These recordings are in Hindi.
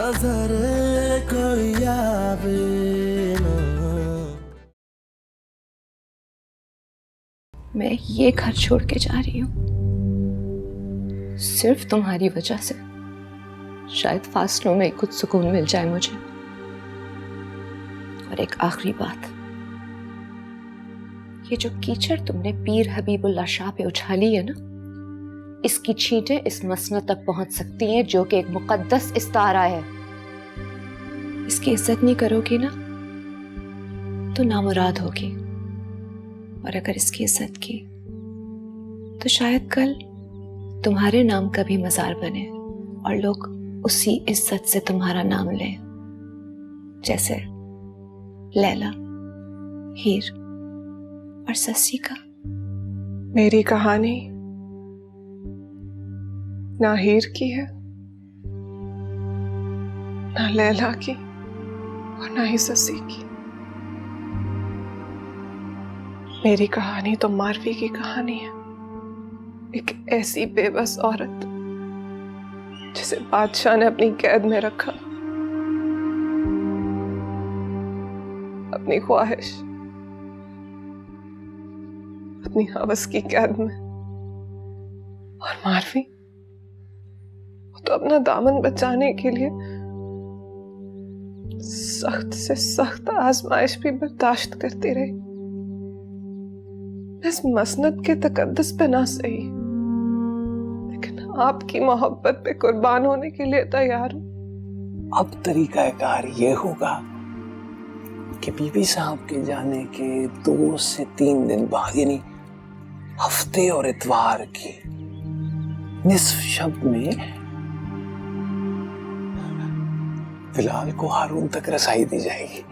नजर कोई आवे ना। मैं ये घर छोड़ के जा रही हूँ सिर्फ तुम्हारी वजह से। शायद फासलों में कुछ सुकून मिल जाए मुझे। और एक आखिरी बात, ये जो कीचड़ तुमने पीर हबीबुल्लाह शाह पे उछाली है ना, इसकी छींटें इस मसनद तक पहुंच सकती हैं जो कि एक मुकद्दस इस्तारा है। इसकी इज्जत नहीं करोगी ना तो नामुराद होगी, और अगर इसकी इज्जत की तो शायद कल तुम्हारे नाम का भी मजार बने और लोग उसी इज्जत से तुम्हारा नाम लें, जैसे लैला, हीर और सस्सी का। मेरी कहानी ना हीर की है, ना लैला की, और ना ही सस्सी की। मेरी कहानी तो मारवी की कहानी है, एक ऐसी बेबस औरत जिसे बादशाह ने अपनी कैद में रखा, अपनी ख्वाहिश, अपनी हवस की कैद में। और मारवी वो तो अपना दामन बचाने के लिए सख्त से सख्त आजमाइश भी बर्दाश्त करती रही। इस मसनद के तकद्दुस पे ना सही, लेकिन आपकी मोहब्बत पे कुर्बान होने के लिए तैयार हूं। अब तरीकाकार ये होगा कि बीबी साहब के जाने के 2 से 3 दिन बाद, यानी हफ्ते और इतवार की निस्फ शब में बिलाल को हारून तक रसाई दी जाएगी।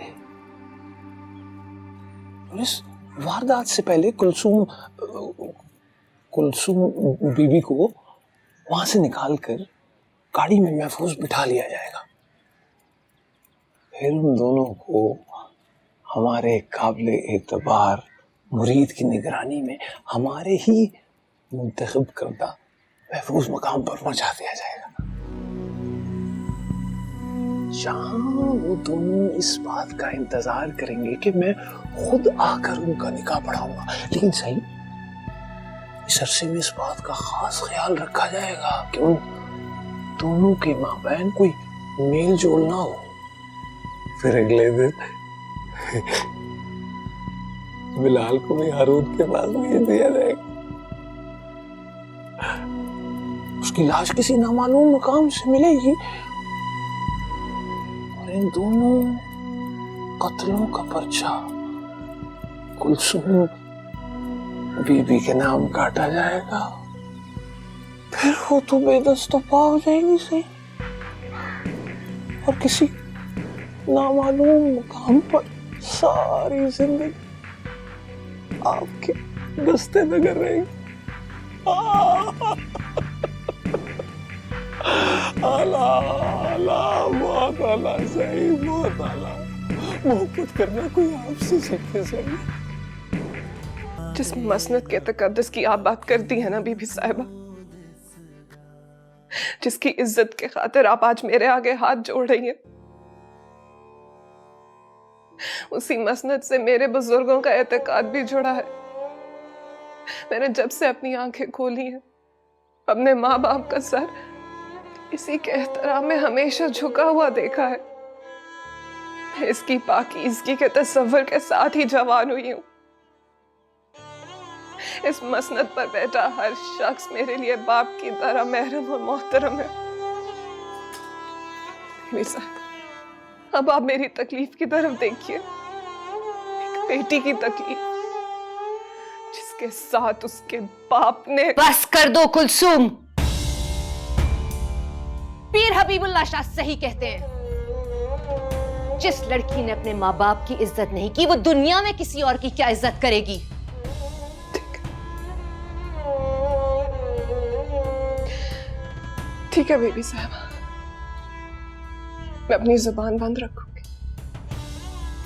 और इस वारदात से पहले कुलसूम बीबी को वहां से निकालकर गाड़ी में महफूज बिठा लिया जाएगा। फिर उन दोनों को हमारे काबिल एतबार मुरीद की निगरानी में हमारे ही मुंतखब करदा महफूज मकाम पर पहुंचा दिया जाएगा, जहां वो दोनों इस बात का इंतजार करेंगे कि मैं खुद आकर उनका निकाह पढ़ाऊंगा। लेकिन सही, इस अरसे में इस बात का खास ख्याल रखा जाएगा कि उन दोनों के माबैन कोई मेल जोल ना हो। फिर अगले दिन बिलाल को भी हारून के पास भेज दिया जाएगा। उसकी लाश किसी नामालूम मकाम से मिलेगी और इन दोनों कत्लों का पर्चा कुलसूम बीबी के नाम काटा जाएगा। फिर वो तो बेदस्तपा हो जाएगी सही, और किसी नामालूम मुकाम पर सारी जिंदगी आपके बस्ते नगर रहेगी। आला आला, बहुत आला सही, बहुत आला। मोहब्बत करना कोई आपसे सीखे सही। जिस मसनद के तकद्दुस की आप बात करती है ना बीबी साहिबा, जिसकी इज्जत के खातिर आप आज मेरे आगे हाथ जोड़ रही हैं, उसी मसनद से मेरे बुजुर्गों का एतकाद भी जुड़ा है। मैंने जब से अपनी आंखें खोली हैं, अपने माँ बाप का सर इसी के एहतराम में हमेशा झुका हुआ देखा है। मैं इसकी पाकीज़गी के तस्वर के साथ ही जवान हुई हूं। इस मसनद पर बैठा हर शख्स मेरे लिए बाप की तरह महरम और मोहतरम है। अब आप मेरी तकलीफ की तरफ देखिए, एक बेटी की तकलीफ जिसके साथ उसके बाप ने। बस कर दो कुलसूम। पीर हबीबुल्लाह शाह सही कहते हैं, जिस लड़की ने अपने माँ बाप की इज्जत नहीं की, वो दुनिया में किसी और की क्या इज्जत करेगी। ठीक है बेबी साहबा, मैं अपनी जुबान बंद रखूंगी।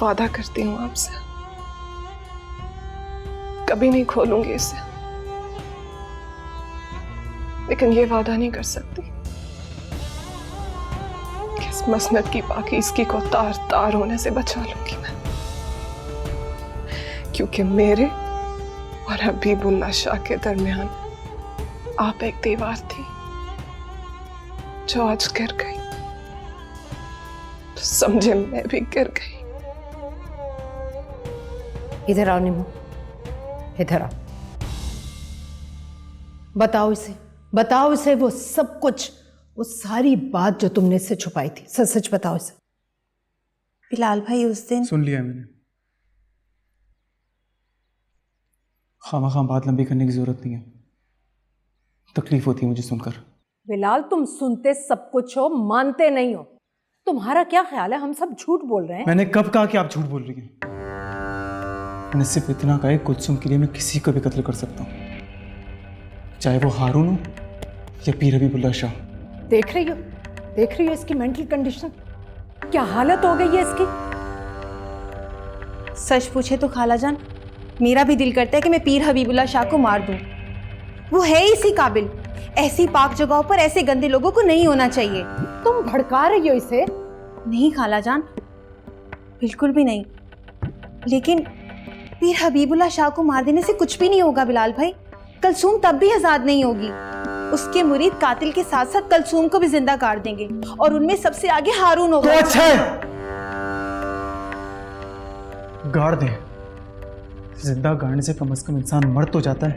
वादा करती हूँ आपसे, कभी नहीं खोलूंगी इसे। लेकिन ये वादा नहीं कर सकती कि इस मसनद की पाकीज़गी को तार तार होने से बचा लूंगी मैं, क्योंकि मेरे और हबीबुल्लाह शाह के दरमियान आप एक दीवार थी जो आज गिर गई, तो समझे मैं भी गिर गई। इधर आओ निमो, इधर आओ। बताओ इसे वो सब कुछ, वो सारी बात जो तुमने इससे छुपाई थी, सच सच बताओ इसे। बिलाल भाई उस दिन सुन लिया मैंने, खामा बात लंबी करने की जरूरत नहीं है, तकलीफ होती है मुझे सुनकर। बिलाल तुम सुनते सब कुछ हो, मानते नहीं हो। तुम्हारा क्या ख्याल है हम सब झूठ बोल रहे हैं? मैंने कब कहा कि आप झूठ बोल रही हैं? मैंने सिर्फ इतना कहा है, कुलसुम के लिए मैं किसी को भी कत्ल कर सकता हूँ, चाहे वो हारून हो या पीर हबीबुल्लाह शाह। देख रही हो इसकी मेंटल कंडीशन, क्या हालत हो गई है इसकी। सच पूछे तो खाला जान, मेरा भी दिल करता है कि मैं पीर हबीबुल्लाह शाह को मार दूं। वो है इसी काबिल, ऐसी पाक जगहों पर ऐसे गंदे लोगों को नहीं होना चाहिए। तुम भड़का रही हो इसे। नहीं खाला जान, बिल्कुल भी नहीं। लेकिन पीर हबीबुल्लाह शाह को मार देने से कुछ भी नहीं होगा बिलाल भाई। कलसूम तब भी आजाद नहीं होगी। उसके मुरीद कातिल के साथ साथ कलसूम को भी जिंदा काट देंगे, और उनमें सबसे आगे हारून होगा। तो अच्छा है, गाड़ दे। जिंदा गाड़ने से कम इंसान मर तो जाता है,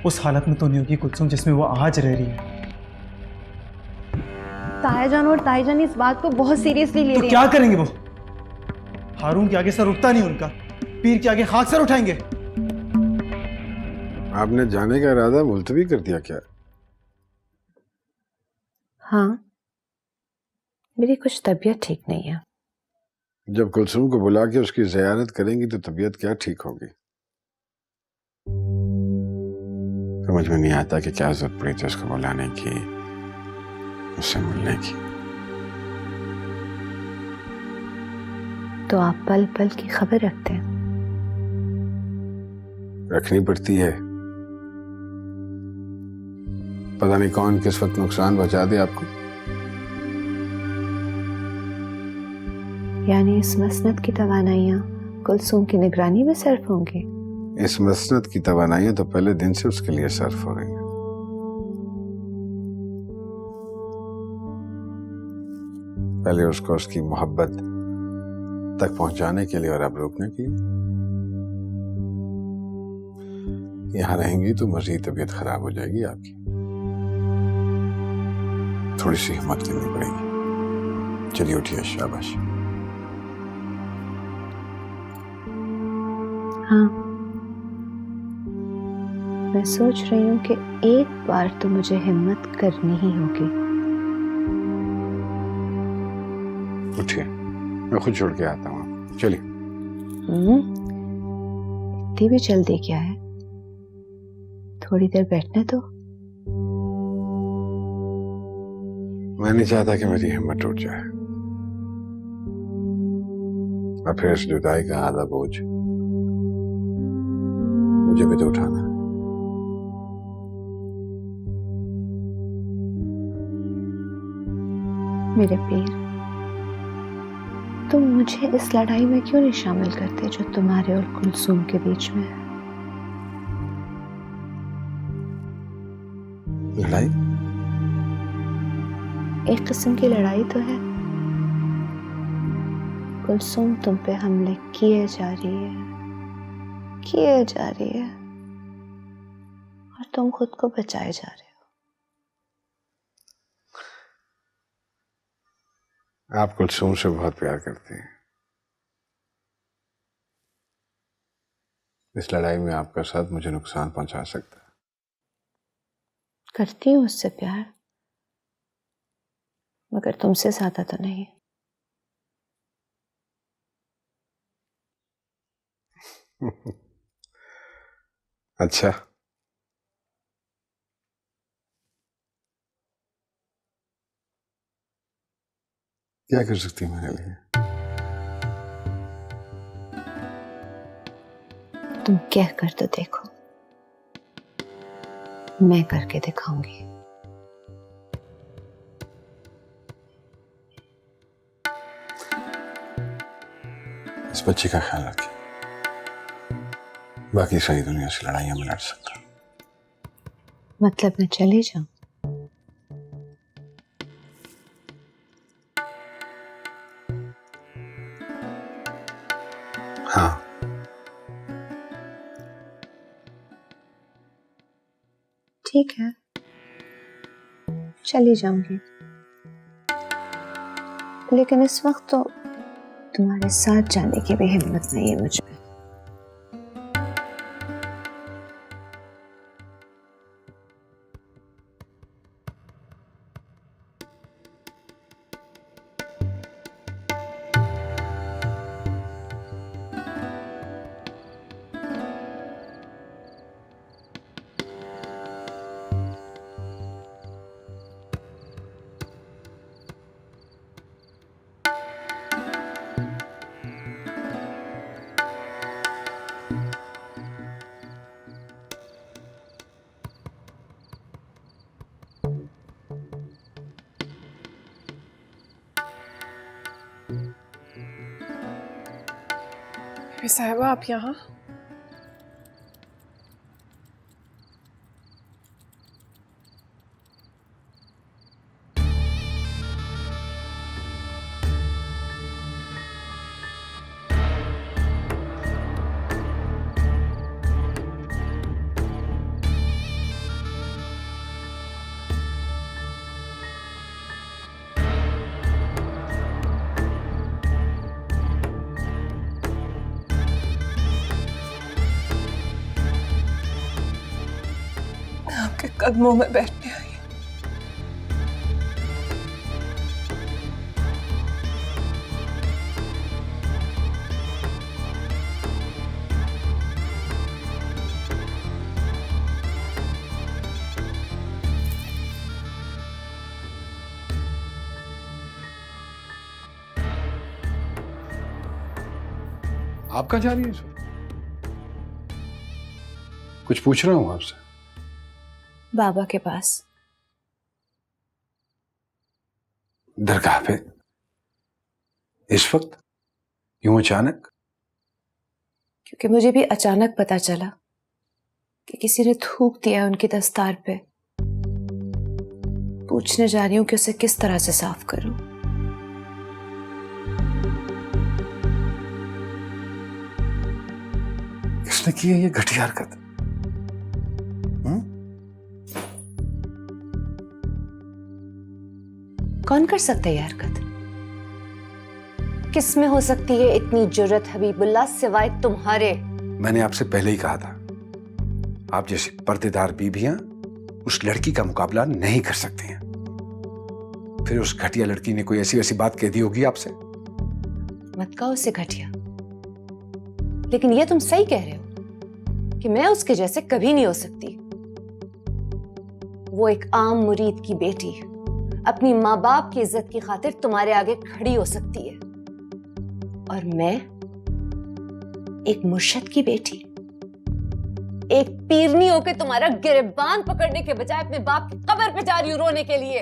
उस हालत में तो नहीं होगी कुलसुम जिसमें वो आज रह रही है। तायाजान और ताईजान इस बात को बहुत सीरियसली ले तो रहे क्या हैं। करेंगे वो? हारून के आगे सर उठता नहीं उनका, पीर के आगे खाक सर उठाएंगे। आपने जाने का इरादा मुलतवी कर दिया क्या? हाँ, मेरी कुछ तबीयत ठीक नहीं है। जब कुलसुम को बुला के उसकी ज़ियारत करेंगी तो तबीयत क्या ठीक होगी? समझ में नहीं आता कि क्या जरूरत पड़ी थी उसको बुलाने की, उससे मिलने की। तो आप पल पल की खबर रखते हैं? रखनी पड़ती है, पता नहीं कौन किस वक्त नुकसान पहुंचा दे आपको। यानी इस मसनद की तवानाइयाँ कुलसुम की निगरानी में सर्फ होंगी? इस मसनद की तवानाइयां तो पहले दिन से उसके लिए सर्फ हो रही हैं। पहले उसको उसकी मोहब्बत तक पहुंचाने के लिए और अब रोकने के लिए। यहां रहेंगी तो मजीद तबीयत खराब हो जाएगी आपकी। थोड़ी सी हिम्मत करनी पड़ेगी। चलिए उठिए, शाबाश। हाँ, मैं सोच रही हूँ कि एक बार तो मुझे हिम्मत करनी ही होगी। उठिए, मैं खुद छोड़ के आता हूँ। चलिए। इतनी भी जल्दी क्या है? थोड़ी देर बैठने दो। मैं नहीं चाहता कि मेरी हिम्मत टूट जाए और फिर इस जुदाई का आधा बोझ मुझे भी तो उठाना है। मेरे पीर, तुम मुझे इस लड़ाई में क्यों नहीं शामिल करते जो तुम्हारे और कुलसुम के बीच में है? लड़ाई? एक किस्म की लड़ाई तो है। कुलसुम तुम पे हमले किए जा रही है और तुम खुद को बचाए जा रहे हो। आप कुलसुम से बहुत प्यार करते हैं। इस लड़ाई में आपका साथ मुझे नुकसान पहुंचा सकता है। करती हूँ उससे प्यार, मगर तुमसे ज्यादा तो नहीं। अच्छा, क्या कर सकती है मेरे लिए? तुम कह कर तो देखो, मैं करके दिखाऊंगी। इस बच्चे का ख्याल रखिए। बाकी सारी दुनिया से लड़ाइयां में लड़ सकता। मतलब मैं चले जाऊं? हाँ, ठीक है, चली जाऊंगी, लेकिन इस वक्त तो तुम्हारे साथ जाने की भी हिम्मत नहीं है मुझ में। साहिबा आप यहाँ? आपके कदमों में बैठने आई। आप कहाँ जा रही हैं? कुछ पूछ रहा हूँ आपसे। बाबा के पास। दरगाह पे इस वक्त यूं अचानक? क्योंकि मुझे भी अचानक पता चला कि किसी ने थूक दिया उनकी दस्तार पे। पूछने जा रही हूं कि उसे किस तरह से साफ करूं। किसने की है ये घटिया हरकत? कौन कर सकता है ये हरकत? किस में हो सकती है इतनी जुर्रत हबीबुल्लाह सिवाय तुम्हारे? मैंने आपसे पहले ही कहा था, आप जैसी पर्देदार बीबियां उस लड़की का मुकाबला नहीं कर सकती हैं। फिर उस घटिया लड़की ने कोई ऐसी वैसी बात कह दी होगी आपसे। मत कहो उसे घटिया, लेकिन ये तुम सही कह रहे हो कि मैं उसके जैसे कभी नहीं हो सकती। वो एक आम मुरीद की बेटी अपनी माँ बाप की इज्जत की खातिर तुम्हारे आगे खड़ी हो सकती है, और मैं एक मुर्शिद की बेटी एक पीरनी होकर तुम्हारा गिरबान पकड़ने के बजाय अपने बाप की कब्र पे जा रही हूं रोने के लिए।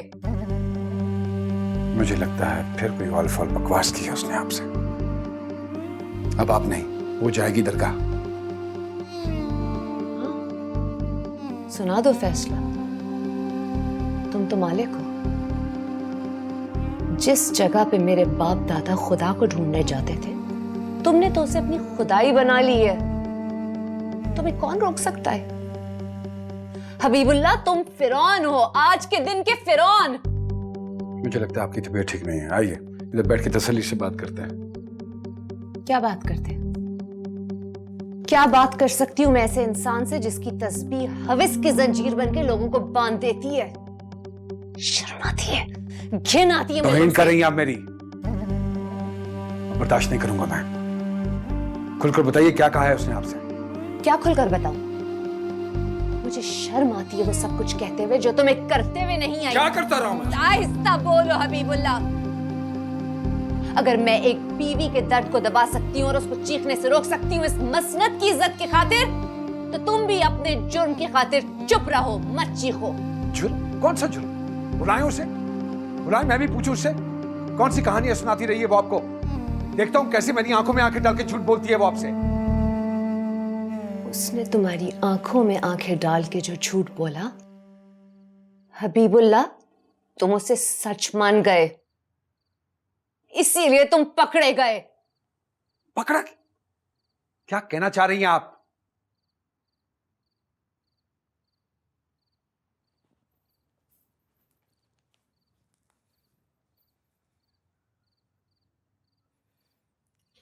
मुझे लगता है फिर कोई ऑल फॉल बकवास की है उसने आपसे। अब आप नहीं, वो जाएगी दरगाह। सुना दो फैसला, तुम तो मालिक हो। जिस जगह पे मेरे बाप दादा खुदा को ढूंढने जाते थे, तुमने तो उसे अपनी खुदाई बना ली है। तुम्हें कौन रोक सकता है? हबीबुल्लाह, तुम फिरौन हो, आज के दिन के फिरौन। मुझे लगता है आपकी तबीयत ठीक नहीं है। आइए इधर बैठ के तसल्ली से बात करते हैं। क्या बात करते हैं? क्या बात कर सकती हूं मैं ऐसे इंसान से जिसकी तस्बीह हविस की जंजीर बनके लोगों को बांध देती है? शर्म आती है, घिन आती है। तौहीन कर रही हैं आप मेरी, बर्दाश्त नहीं करूंगा मैं। खुलकर बताइए क्या कहा है उसने आपसे? क्या खुलकर बताऊं? मुझे शर्म आती है वो सब कुछ कहते हुए जो तुम्हें करते हुए नहीं आई। क्या करता रहा मैं? आहिस्ता बोलो हबीबुल्लाह। अगर मैं एक बीवी के दर्द को दबा सकती हूँ और उसको चीखने से रोक सकती हूँ इस मसनद की इज्जत की खातिर, तो तुम भी अपने जुर्म की खातिर चुप रहो, मत चीखो। जुर्म? कौन सा जुर्म? बुलाएं उसे, बुलाएं, मैं भी पूछूं उससे। कौन सी कहानियां सुनाती रही है वो आपको? देखता हूं कैसे मेरी आंखों में आंखें डाल के झूठ बोलती है वो आपसे। उसने तुम्हारी आंखों में आंखें डाल के जो झूठ बोला, हबीबुल्लाह, तुम उसे सच मान गए, इसीलिए तुम पकड़े गए। पकड़ा? क्या कहना चाह रही हैं आप?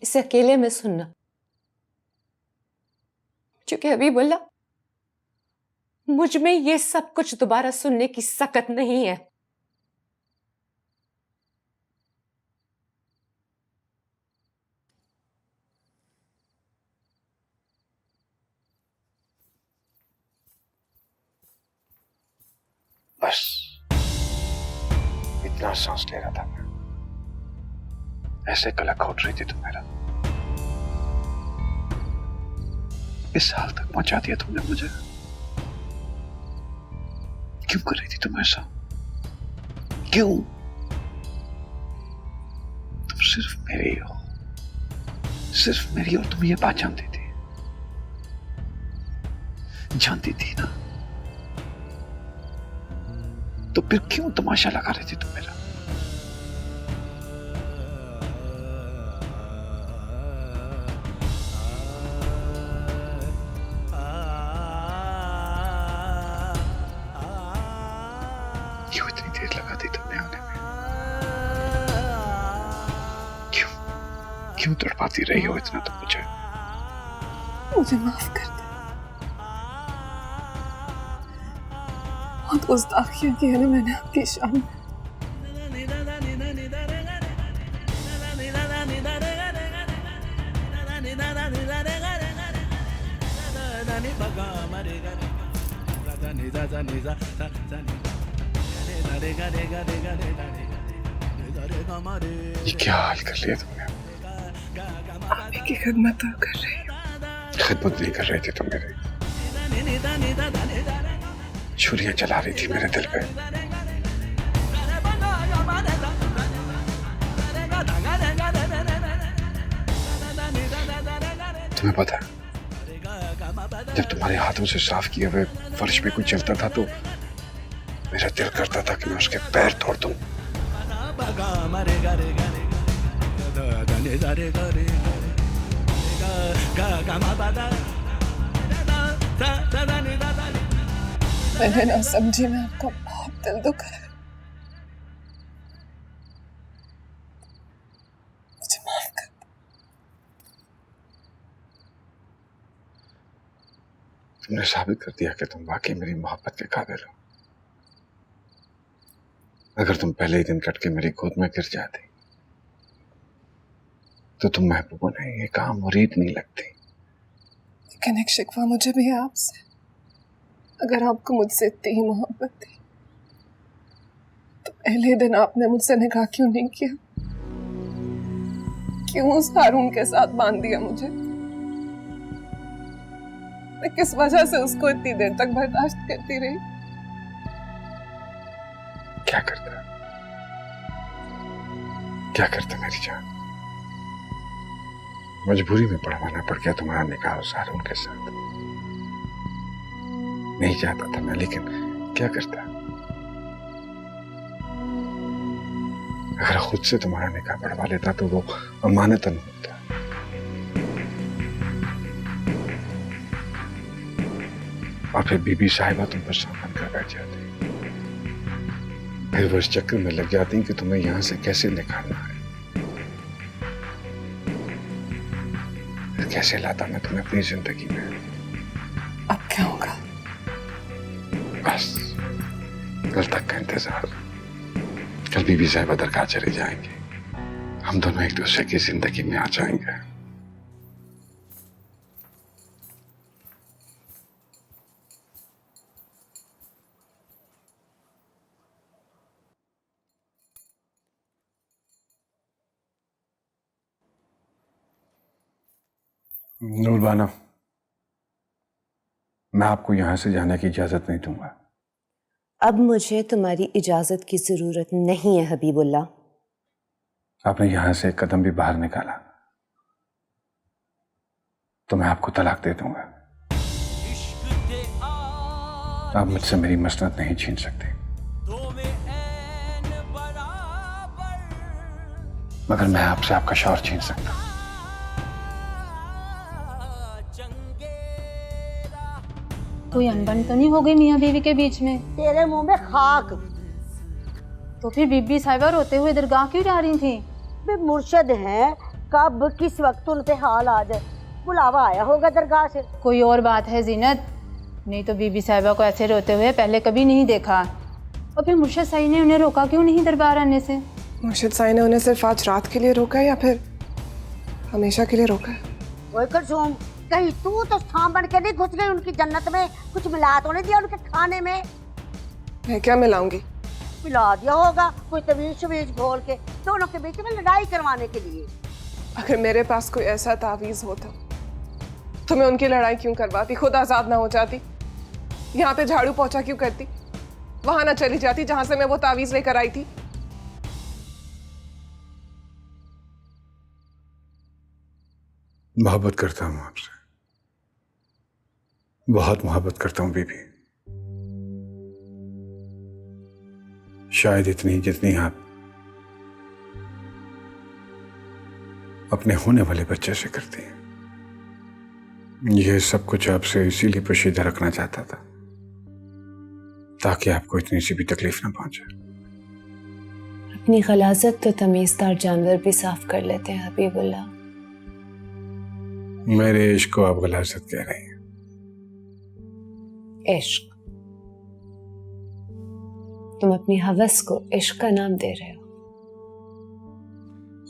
इसे अकेले में सुनना, क्योंकि हबीबुल्लाह, मुझ में ये सब कुछ दोबारा सुनने की सकत नहीं है। बस इतना सांस ले रहा था मैं, ऐसे गला घोट रही थी तुम मेरा, इस हाल तक पहुंचा दिया तुमने मुझे। क्यों कर रही थी तुम ऐसा? क्यों? तुम सिर्फ मेरी हो, सिर्फ मेरी, और तुम ये बात जानती थी, जानती थी ना, तो फिर क्यों तमाशा लगा रही थी तुम मेरा? क्यों इतनी देर लगा दी तुमने आने में? क्यों तड़पाती रही हो इतना तुम मुझे? मुझे माफ कर दे, बहुत गुस्ताखियां की है ना मैंने आपकी शान में। ये क्या हाल कर लिया तुमने? आप ही की खिदमत तो कर रही हूँ। खिदमत नहीं कर रही थी तुम मेरी, छुरियां चला रही थी मेरे दिल पे। तुम्हें पता है, जब तुम्हारे हाथों से साफ किए हुए फर्श पे कुछ चलता था तो मेरा दिल करता था कि मैं उसके पैर तोड़ दूं। मैंने ना समझी में आपका बहुत दिल दुखा है, मुझे माफ कर दो। तुमने साबित कर दिया कि तुम वाकई मेरी मोहब्बत के काबिल हो। अगर तुम पहले ही दिन कट के मेरी गोद में गिर जाती तो तुम महबूबा नहीं, ये काम मुरीद नहीं लगती। लेकिन एक शिकवा मुझे भी है आपसे, अगर आपको मुझसे इतनी ही मोहब्बत थी तो पहले दिन आपने मुझसे निकाह क्यों नहीं किया? क्यों उस हारून के साथ बांध दिया मुझे? मैं किस वजह से उसको इतनी देर तक बर्दाश्त करती रही? क्या करता मेरी जान? मजबूरी में पढ़वाना पड़ गया तुम्हारा निकाह उस हारून के साथ। नहीं चाहता था मैं, लेकिन क्या करता? अगर खुद से तुम्हारा निकाह पढ़वा लेता तो वो अमानतन होता। और फिर बीबी साहिबा तुम पर सामान कर बैठ जाती, फिर वो इस चक्कर में लग जाती कि तुम्हें यहां से कैसे निकालना है। फिर कैसे लाता मैं तुम्हें अपनी जिंदगी में? अब क्या होगा? बस कल तक का इंतजार। कल बीबी साहिबा दरगाह चले जाएंगे, हम दोनों एक दूसरे की जिंदगी में आ जाएंगे। नूरबानो, मैं आपको यहां से जाने की इजाजत नहीं दूंगा। अब मुझे तुम्हारी इजाजत की जरूरत नहीं है हबीबुल्लाह। आपने यहां से एक कदम भी बाहर निकाला तो मैं आपको तलाक दे दूंगा। आप मुझसे मेरी मसनत नहीं छीन सकते, मगर मैं आपसे आपका शौहर छीन सकता हूं। कोई अनबन तो नहीं हो गई मियाँ बीवी के बीच में? तेरे मुंह में खाक। तो फिर बीबी साहिबा रोते हुए दरगाह क्यों जा रही थी? वे मुर्शद हैं, कब किस वक्त उन पे हाल आ जाए, बुलावा आया होगा दरगाह से। कोई और बात है जीनत, नहीं तो बीबी साहिबा को ऐसे रोते हुए पहले कभी नहीं देखा। और फिर मुर्शद साई ने उन्हें रोका क्यों नहीं दरबार आने से? मुर्शिद साई ने उन्हें सिर्फ आज रात के लिए रोका है या फिर हमेशा के लिए रोका है? ओए कुलसूम, कहीं तू तो स्थान बन के नहीं घुस गई उनकी जन्नत में? कुछ मिला तो नहीं दिया उनके खाने में? मैं क्या मिलाऊंगी? मिला दिया होगा कोई तवीज शवीज घोल के, दोनों के बीच में लड़ाई करवाने के लिए। अगर मेरे पास कोई ऐसा तावीज होता तो मैं उनकी लड़ाई क्यों करवाती, खुद आजाद ना हो जाती? यहाँ पे झाड़ू पोछा क्यों करती? वहां ना चली जाती जहां से मैं वो तावीज लेकर आई थी? मोहब्बत करता हूं आपसे, बहुत मोहब्बत करता हूं बीबी। शायद इतनी जितनी आप अपने होने वाले बच्चे से करती हैं। यह सब कुछ आपसे इसीलिए पोशीदा रखना चाहता था ताकि आपको इतनी सी भी तकलीफ ना पहुंचे। अपनी गलाजत तो तमीज़दार जानवर भी साफ कर लेते हैं हबीबुल्लाह। मेरे इश्क को आप गलाजत कह रही हैं? इश्क? तुम अपनी हवस को इश्क का नाम दे रहे हो।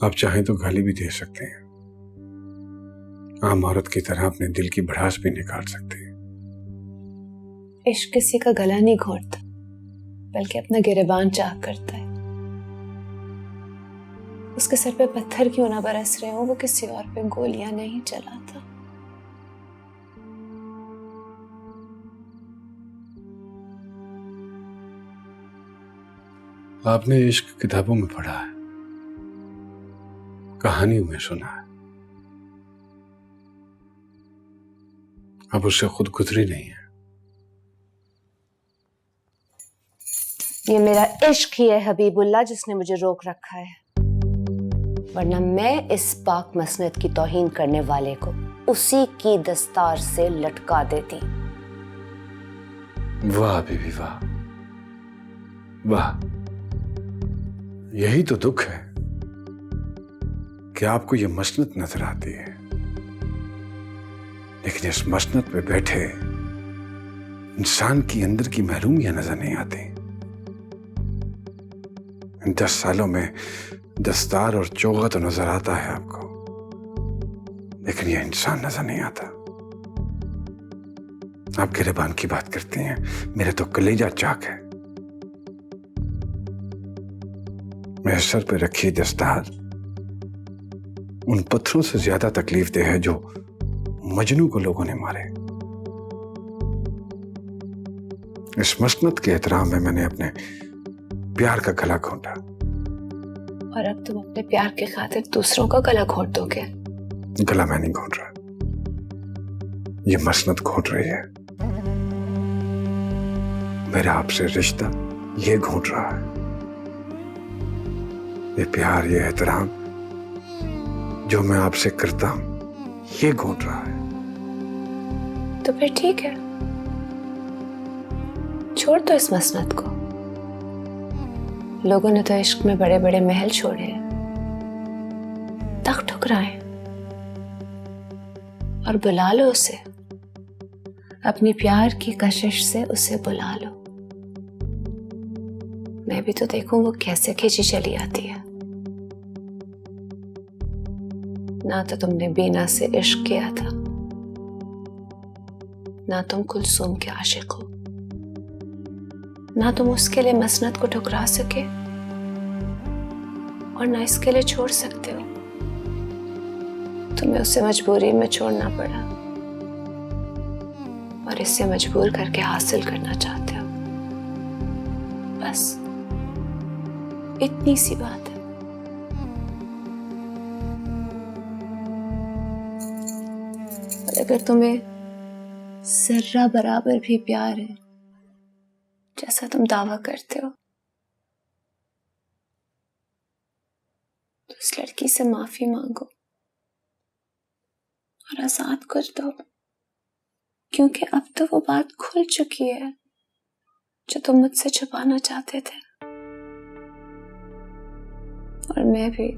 आप चाहें तो गाली भी दे सकते हैं, आम औरत की तरह अपने दिल की भड़ास भी निकाल सकते हैं। इश्क किसी का गला नहीं घोंटता, बल्कि अपना गिरेबान चाक करता है। उसके सर पे पत्थर क्यों ना बरस रहे हो, वो किसी और पे गोलियां नहीं चलाता। आपने इश्क किताबों में पढ़ा है, कहानियों में सुना है, अब उससे खुद गुजरी नहीं है। ये मेरा इश्क ही है हबीबुल्लाह जिसने मुझे रोक रखा है, वरना मैं इस पाक मसनद की तौहीन करने वाले को उसी की दस्तार से लटका देती। वाह बीबी वाह वाह, यही तो दुख है कि आपको ये मसनद नजर आती है, लेकिन इस मसनद पे बैठे इंसान की अंदर की महरूमियां नजर नहीं आती। इन 10 सालों में दस्तार और चोगा तो नजर आता है आपको, लेकिन ये इंसान नजर नहीं आता। आप गिरेबान की बात करती हैं, मेरे तो कलेजा चाक है। मेरे सर पे रखी दस्तार उन पत्थरों से ज्यादा तकलीफ दे है जो मजनू को लोगों ने मारे। इस मसनद के एहतराम में मैंने अपने प्यार का गला घोंटा, और अब तुम अपने प्यार के खातिर दूसरों का गला घोंट दोगे। गला मैं नहीं घोंट रहा, ये मसनद घोंट रही है। मेरा आपसे रिश्ता ये घोंट रहा है, ये प्यार, ये एहतराम जो मैं आपसे करता हूं, ये घोंट रहा है। तो फिर ठीक है, छोड़ दो इस मसनद को। लोगों ने तो इश्क में बड़े बड़े महल छोड़े हैं, तख्त ठुकराए, और बुला लो उसे, अपनी प्यार की कशिश से उसे बुला लो। मैं भी तो देखूं वो कैसे खींची चली आती है। ना तो तुमने बीना से इश्क किया था, ना तुम कुलसूम के आशिक हो, ना तुम उसके लिए मसनद को ठुकरा सके, और ना इसके लिए छोड़ सकते हो। तुम्हें उसे मजबूरी में छोड़ना पड़ा, और इससे मजबूर करके हासिल करना चाहते हो। बस इतनी सी बात है। अगर तुम्हें जर्रा बराबर भी प्यार है जैसा तुम दावा करते हो तो उस लड़की से माफी मांगो और आजाद कर दो, क्योंकि अब तो वो बात खुल चुकी है जो तुम मुझसे छुपाना चाहते थे। और मैं भी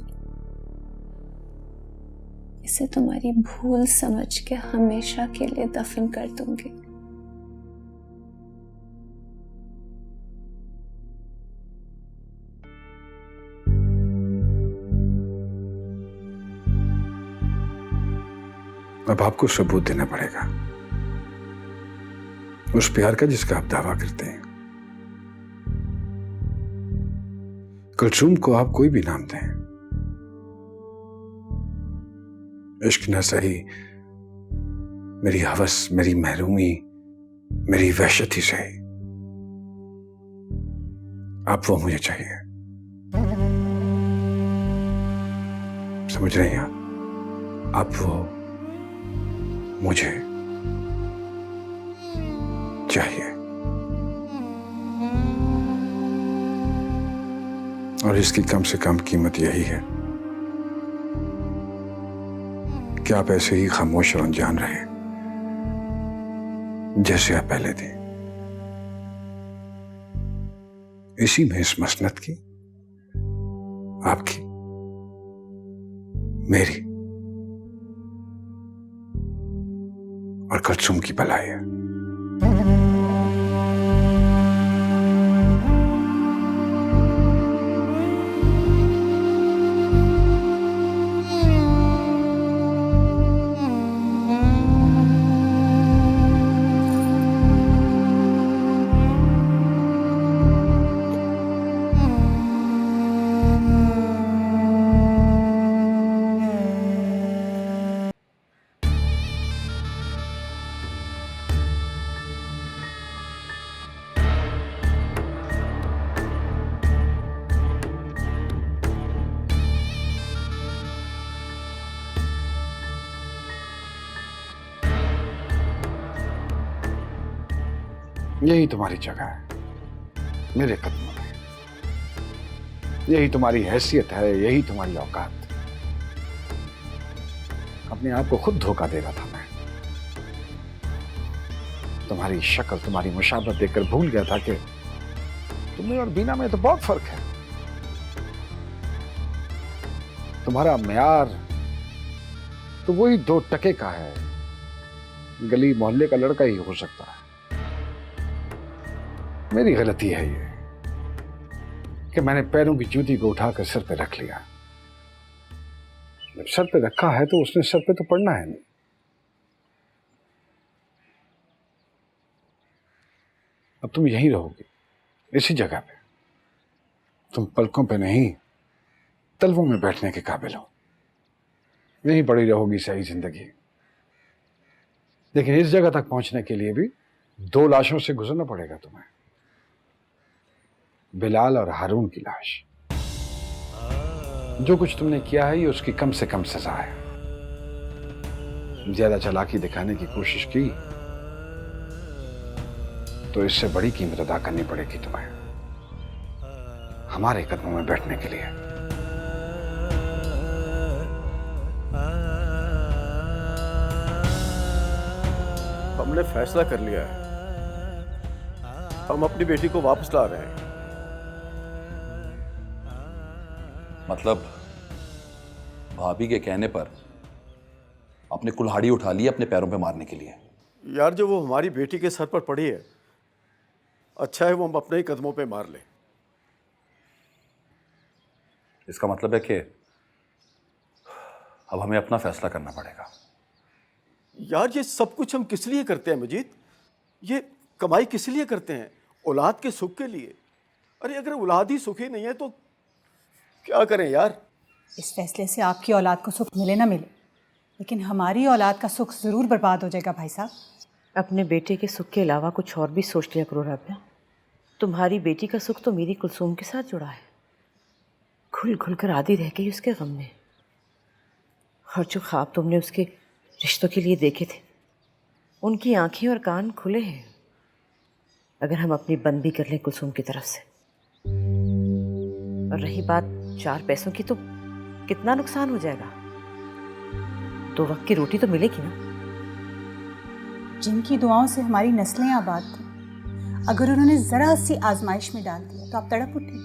इसे तुम्हारी भूल समझ के हमेशा के लिए दफन कर दूंगी। अब आपको सबूत देना पड़ेगा उस प्यार का जिसका आप दावा करते हैं। कुलसुम को आप कोई भी नाम दें, इश्क न सही, मेरी हवस, मेरी महरूमी, मेरी वहशत ही सही, आप वो मुझे चाहिए। समझ रहे हैं आप वो मुझे चाहिए। और इसकी कम से कम कीमत यही है कि आप ऐसे ही खामोश और अनजान रहे जैसे आप पहले थे। इसी में इस मसनत की, आपकी, मेरी और कुलसुम की भलाई है। यही तुम्हारी जगह है मेरे कदमों में, यही तुम्हारी हैसियत है, यही तुम्हारी औकात। अपने आप को खुद धोखा दे रहा था मैं। तुम्हारी शक्ल, तुम्हारी मुशाबत देखकर भूल गया था कि तुम्हें और बीना में तो बहुत फर्क है। तुम्हारा म्यार तो वही 2 टके का है, गली मोहल्ले का लड़का ही हो सकता है। मेरी गलती है ये कि मैंने पैरों की जूती को उठाकर सर पे रख लिया। जब सर पे रखा है तो उसने सर पे तो पड़ना है नहीं। अब तुम यहीं रहोगी, इसी जगह पे। तुम पलकों पे नहीं, तलवों में बैठने के काबिल हो। यहीं पड़ी रहोगी सही जिंदगी। लेकिन इस जगह तक पहुंचने के लिए भी 2 लाशों से गुजरना पड़ेगा तुम्हें, बिलाल और हारून की लाश। जो कुछ तुमने किया है ये उसकी कम से कम सजा है। ज्यादा चालाकी दिखाने की कोशिश की तो इससे बड़ी कीमत अदा करनी पड़ेगी तुम्हें हमारे कदमों में बैठने के लिए। हमने फैसला कर लिया है, हम अपनी बेटी को वापस ला रहे हैं। मतलब भाभी के कहने पर आपने कुल्हाड़ी उठा ली अपने पैरों पे मारने के लिए? यार जो वो हमारी बेटी के सर पर पड़ी है, अच्छा है वो हम अपने ही कदमों पे मार लें। इसका मतलब है कि अब हमें अपना फैसला करना पड़ेगा। यार ये सब कुछ हम किस लिए करते हैं मजीद? ये कमाई किस लिए करते हैं? औलाद के सुख के लिए। अरे अगर औलाद ही सुखी नहीं है तो क्या करें यार? इस फैसले से आपकी औलाद को सुख मिले ना मिले, लेकिन हमारी औलाद का सुख ज़रूर बर्बाद हो जाएगा भाई साहब। अपने बेटे के सुख के अलावा कुछ और भी सोच लिया करो राबिया। तुम्हारी बेटी का सुख तो मेरी कुलसूम के साथ जुड़ा है। घुल घुल कर आधी रह गई उसके गम में। और जो ख्वाब तुमने उसके रिश्तों के लिए देखे थे उनकी आंखें और कान खुले हैं, अगर हम अपनी बंद भी कर लें कुलसुम की तरफ से। और रही बात 4 पैसों की, तो कितना नुकसान हो जाएगा? 2 वक्त की रोटी तो मिलेगी ना। जिनकी दुआओं से हमारी नस्लें आबाद थी, अगर उन्होंने जरा सी आजमाइश में डाल दिया तो आप तड़प उठे।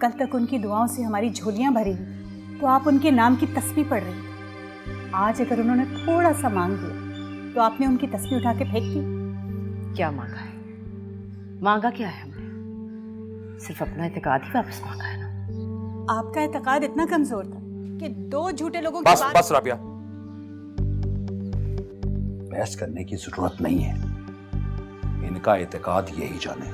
कल तक उनकी दुआओं से हमारी झोलियां भरी हुई तो आप उनके नाम की तस्बीह पढ़ रही थी। आज अगर उन्होंने थोड़ा सा मांग लिया तो आपने उनकी तस्बीह उठा के फेंक दी। क्या मांगा है? मांगा क्या है हमने? सिर्फ अपना इत्तेकाद ही वापस मांगा है ना। आपका इत्तेकाद इतना कमजोर था कि 2 झूठे लोगों बस बस राबिया, बहस करने की जरूरत नहीं है। इनका इत्तेकाद यही जाने।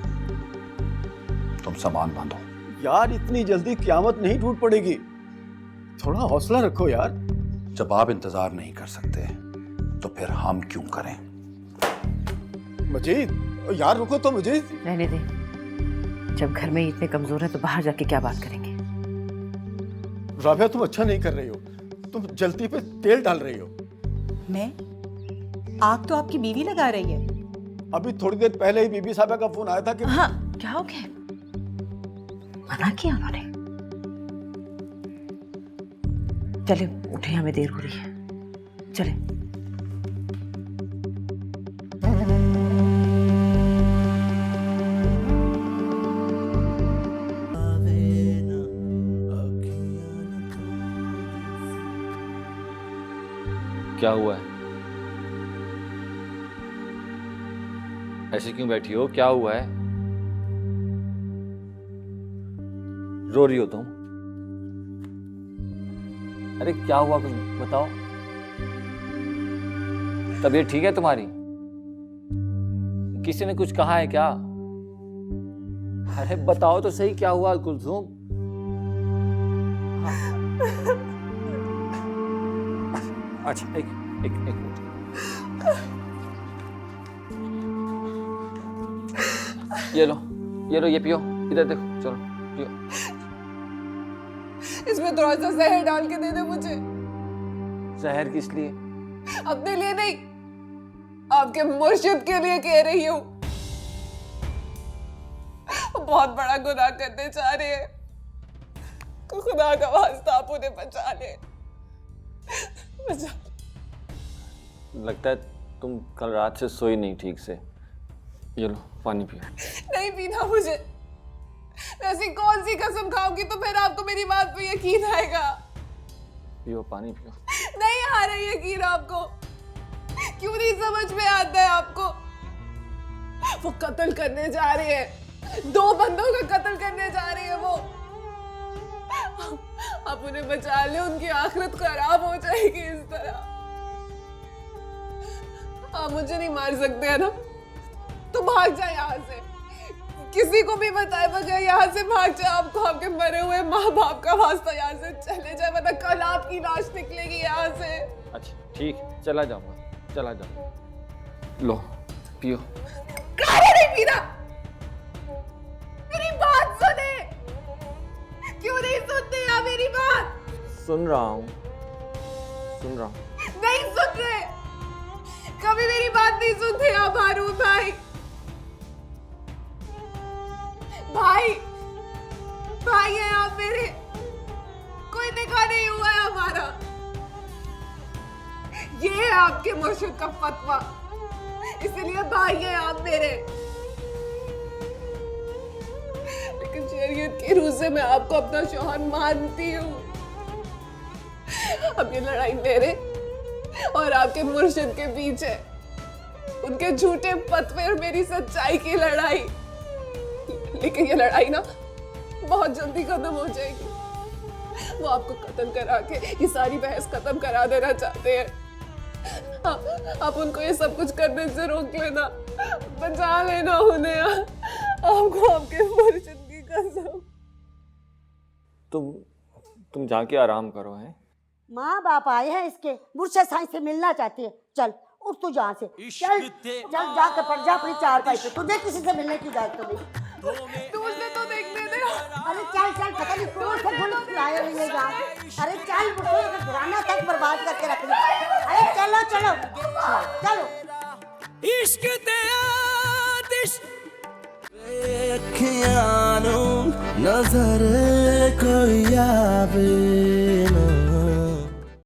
तुम सामान बांधो। यार इतनी जल्दी क़यामत नहीं टूट पड़ेगी, थोड़ा हौसला रखो यार। जब आप इंतजार नहीं कर सकते तो फिर हम क्यों करें? मजीद यार रुको तो मजीद। रहने दे, जब घर में इतने कमजोर हैं तो बाहर जाके क्या बात करेंगे? राबिया तुम अच्छा नहीं कर रही हो, तुम जलती पे तेल डाल रही हो। मैं? आग तो आपकी बीवी लगा रही है। अभी थोड़ी देर पहले ही बीबी साहबा का फोन आया था कि हाँ, क्या हो गया? मना किया उन्होंने? चले उठे, हमें देर हो रही है, चले। क्या हुआ है? ऐसे क्यों बैठी हो? क्या हुआ है? रो रही हो तुम? अरे क्या हुआ, कुछ बताओ। तबीयत ठीक है तुम्हारी? किसी ने कुछ कहा है क्या? अरे बताओ तो सही, क्या हुआ कुलसुम? अच्छा एक मिनट। ये लो ये पियो, इधर देखो, चलो पियो। इसमें थोड़ा सा जहर डाल के दे दे मुझे। जहर किस लिए? अपने लिए नहीं, आपके मुर्शिद के लिए कह रही हूँ। बहुत बड़ा गुनाह करने जा रहे हैं, तो खुदा का वास्ता आप उन्हें बचा ले। लगता है तुम कल रात से सोई नहीं ठीक से। ये लो पानी पियो। नहीं पीना मुझे। ऐसी कौन सी कसम खाऊंगी तो फिर आपको मेरी बात पे यकीन आएगा? पियो, पानी पियो। नहीं आ रही यकीन आपको? क्यों नहीं समझ में आता है आपको? वो कत्ल करने जा रहे हैं, 2 बंदों का कत्ल करने जा रहे हैं वो। आप उन्हें बचा ले, उनकी आखिरत खराब हो जाएगी इस तरह। आप मुझे नहीं मार सकते हैं ना, तो भाग जाए यहाँ से। किसी को भी बताए बगैर यहाँ से भाग जाए। आपको आपके मरे हुए माँ बाप का वास्ता यहाँ से चले जाए, वरना कल आपकी लाश निकलेगी यहाँ से। अच्छा ठीक, चला जाऊंगा, चला जाऊंगा। लो पियो। काहे नहीं पीना? मेरी बात सुने। क्यों नहीं सुनते आप मेरी बात? सुन रहा हूँ। नहीं सुन रहे। कभी मेरी बात नहीं सुनते आप हारून भाई। भाई है आप मेरे, कोई निकाह नहीं हुआ है हमारा। ये है आपके मुर्शिद का फतवा, इसलिए भाई है आप मेरे। लेकिन शरीयत की रूह से मैं आपको अपना शौहर मानती हूँ। अब ये लड़ाई मेरे और आपके मुर्शिद के बीच है, उनके झूठे फतवे और मेरी सच्चाई की लड़ाई। लेकिन ये लड़ाई ना बहुत जल्दी खत्म हो जाएगी। वो आपको कत्ल करा के ये सारी बहस खत्म करा देना चाहते हैं। आप उनको ये सब कुछ करने से रोक लेना, बचा लेना उन्हें। आपको आपके मुर्शिद की कसम। तुम जाके आराम करो। है माँ बाप आए हैं इसके, मुर्शिद साईं से मिलना चाहती है। चल उठ तू यहाँ से, चल चल जाकर पड़ जा अपनी चारपाई पे। तुझे किसी से मिलने की इजाजत तो नहीं। दूर से तो देखने दे। अरे चल चल, पता नहीं कौन से गुल लाए हुए हैं यहाँ। अरे चल, मुझे घराना तक बर्बाद करके रख लिया। अरे चलो चलो चलो। इश्क ते आतिश अखियां नू नजर कोई आवे